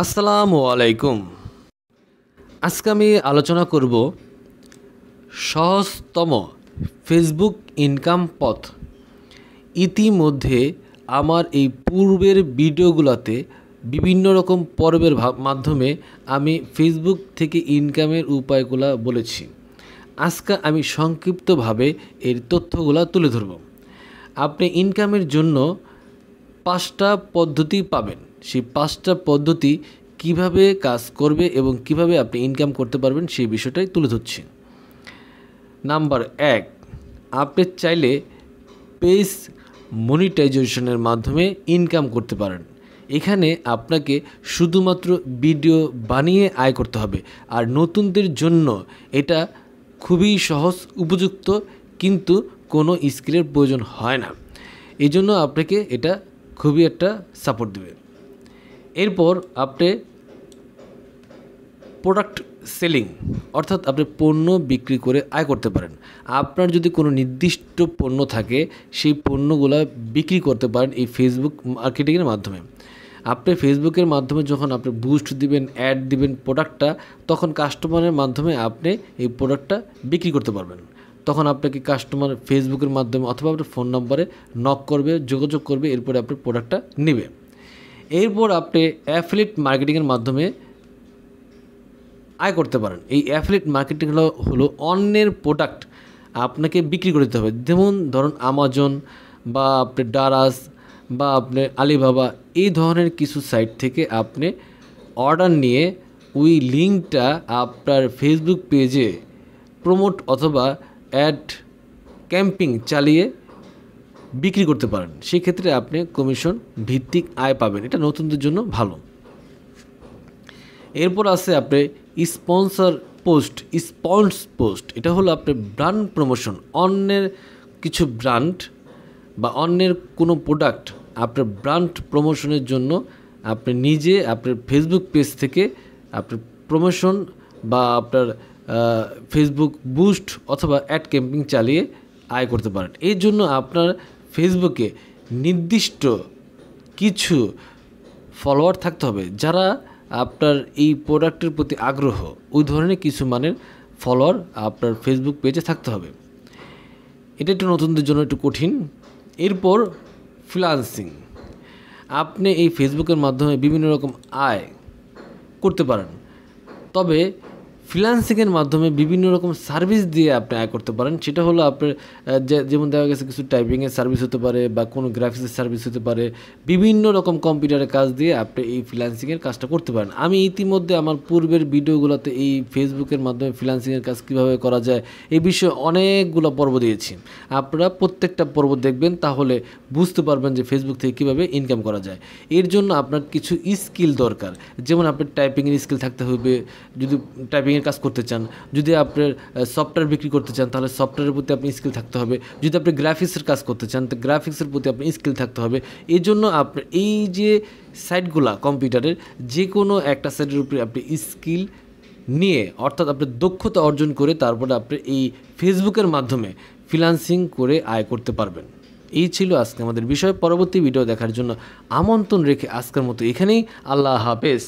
আসসালামু আলাইকুম। আজকে আমি আলোচনা করব সহজতম ফেসবুক ইনকাম পথ। ইতিমধ্যে আমার এই পূর্বের ভিডিওগুলোতে বিভিন্ন রকম পর্বের মাধ্যমে আমি ফেসবুক থেকে ইনকামের উপায়গুলো বলেছি। আজকে আমি সংক্ষিপ্তভাবে এর তথ্যগুলো তুলে ধরব। আপনি ইনকামের জন্য 5টা পদ্ধতি পাবেন। সেই 5টা পদ্ধতি কিভাবে কাজ করবে এবং কিভাবে আপনি ইনকাম করতে পারবেন সেই বিষয়টাই তুলে ধরছি। নাম্বার 1, আপনি চাইলে পেজ মনিটাইজেশনের মাধ্যমে ইনকাম করতে পারেন। এখানে আপনাকে শুধুমাত্র ভিডিও বানিয়ে আয় করতে হবে। আর নতুনদের জন্য এটা খুবই সহজ, উপযুক্ত, কিন্তু কোনো স্কিলের প্রয়োজন হয় না। এই জন্য আপনাকে এটা খুবই একটা সাপোর্ট দেবে। এরপর আপনি প্রোডাক্ট সেলিং, অর্থাৎ আপনি পণ্য বিক্রি করে আয় করতে পারেন। আপনার যদি কোনো নির্দিষ্ট পণ্য থাকে, সেই পণ্যগুলো বিক্রি করতে পারেন এই ফেসবুক মার্কেটিংয়ের মাধ্যমে। আপনি ফেসবুকের মাধ্যমে যখন আপনি বুস্ট দিবেন, অ্যাড দিবেন প্রোডাক্টটা, তখন কাস্টমারের মাধ্যমে আপনি এই প্রোডাক্টটা বিক্রি করতে পারবেন। তখন আপনাকে কাস্টমার ফেসবুকের মাধ্যমে অথবা আপনার ফোন নম্বরে নক করবে, যোগাযোগ করবে, এরপরে আপনার প্রোডাক্টটা নেবে। এরপর আপনি অ্যাফিলিয়েট মার্কেটিংয়ের মাধ্যমে আয় করতে পারেন। এই অ্যাফিলিয়েট মার্কেটিং হলো অন্যের প্রোডাক্ট আপনাকে বিক্রি করে দিতে হবে। যেমন ধরুন আমাজন বা আপনি ডারাস বা আপনি আলিবাবা, এই ধরনের কিছু সাইট থেকে আপনি অর্ডার নিয়ে ওই লিঙ্কটা আপনার ফেসবুক পেজে প্রমোট অথবা অ্যাড ক্যাম্পিং চালিয়ে বিক্রি করতে পারেন। সেক্ষেত্রে আপনি কমিশন ভিত্তিক আয় পাবেন। এটা নতুনদের জন্য ভালো। এরপর আছে আপনি স্পন্সর পোস্ট। এটা হলো আপনার ব্র্যান্ড প্রমোশন। অন্যের কিছু ব্র্যান্ড বা অন্যের কোনো প্রোডাক্ট আপনার ব্র্যান্ড প্রমোশনের জন্য আপনি নিজে আপনার ফেসবুক পেজ থেকে আপনার প্রমোশন বা আপনার ফেসবুক বুস্ট অথবা অ্যাড ক্যাম্পিং চালিয়ে আয় করতে পারেন। এই জন্য আপনার ফেসবুকে নির্দিষ্ট কিছু ফলোয়ার থাকতে হবে, যারা আপনার এই প্রোডাক্টের প্রতি আগ্রহ, ওই ধরনের কিছু মানের ফলোয়ার আপনার ফেসবুক পেজে থাকতে হবে। এটা একটু নতুনদের জন্য একটু কঠিন। এরপর ফ্রিল্যান্সিং, আপনি এই ফেসবুকের মাধ্যমে বিভিন্ন রকম আয় করতে পারেন। তবে ফ্রিল্যান্সিংয়ের মাধ্যমে বিভিন্ন রকম সার্ভিস দিয়ে আপনি আয় করতে পারেন। সেটা হলো আপনার যেমন দেখা গেছে কিছু টাইপিংয়ের সার্ভিস হতে পারে বা কোনো গ্রাফিক্সের সার্ভিস হতে পারে। বিভিন্ন রকম কম্পিউটারের কাজ দিয়ে আপনি এই ফ্রিল্যান্সিংয়ের কাজটা করতে পারেন। আমি ইতিমধ্যে আমার পূর্বের ভিডিওগুলোতে এই ফেসবুকের মাধ্যমে ফ্রিল্যান্সিংয়ের কাজ কীভাবে করা যায় এই বিষয়ে অনেকগুলো পর্ব দিয়েছি। আপনারা প্রত্যেকটা পর্ব দেখবেন, তাহলে বুঝতে পারবেন যে ফেসবুক থেকে কীভাবে ইনকাম করা যায়। এর জন্য আপনার কিছু স্কিল দরকার। যেমন আপনার টাইপিংয়ের স্কিল থাকতে হবে যদি টাইপিংয়ের কাজ করতে চান। যদি আপনার সফটওয়্যার বিক্রি করতে চান, তাহলে সফটওয়্যারের প্রতি আপনি স্কিল থাকতে হবে। যদি আপনি গ্রাফিক্সের কাজ করতে চান, তো গ্রাফিক্সের প্রতি আপনি স্কিল থাকতে হবে। এই জন্য আপনার এই যে সাইটগুলা কম্পিউটারের যে কোনো একটা সাইটের উপরে আপনি স্কিল নিয়ে, অর্থাৎ আপনি দক্ষতা অর্জন করে তারপরে আপনি এই ফেসবুকের মাধ্যমে ফ্রিল্যান্সিং করে আয় করতে পারবেন। এই ছিল আজকে আমাদের বিষয়। পরবর্তী ভিডিও দেখার জন্য আমন্ত্রণ রেখে আজকের মতো এখানেই। আল্লাহ হাফেজ।